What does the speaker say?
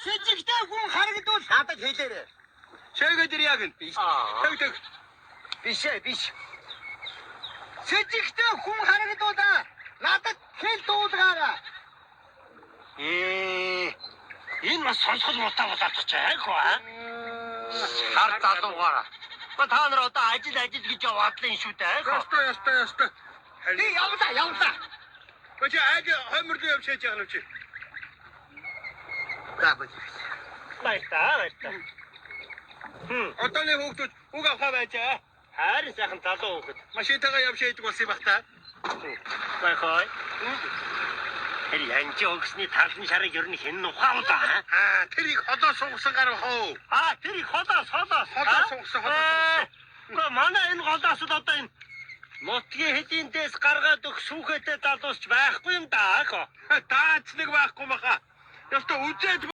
Сэжигтэй хүн харагдвал надад хэлээрэй. Шээгээд яг нь. Тэг. Биш. Сэжигтэй хүн харагдвал надад хэл дуулгаараа. Энэ бас сонсгол мутаа болоод чаах ба. Хар залуугаараа. Та нар одоо ажил гэж яваадлын шүү дээ. Ястай. Би явлаа. Бачи аaj хомрол явж хийж байгаа юм чи. Баяртай. Одооны хүүхдүүд үг авах байжаа. Харин сайхан залуу хүүхэд. Машинтайгаа явж хийдэг болсон юм бах та. Байхай. Тэр янжи өгсний тарлан шарыг ер нь хэн ухаан удаа. Тэрийг холоо сунгасан гар хоо. Тэр их холоос. Холоо сунгасан. Гэхдээ манай энэ голоос л одоо энэ нутгийн хэдийн дэс гаргаад өгөх сүхэтэй залуусч байхгүй юм даа. Даач нэг байхгүй баха. Яста үзээд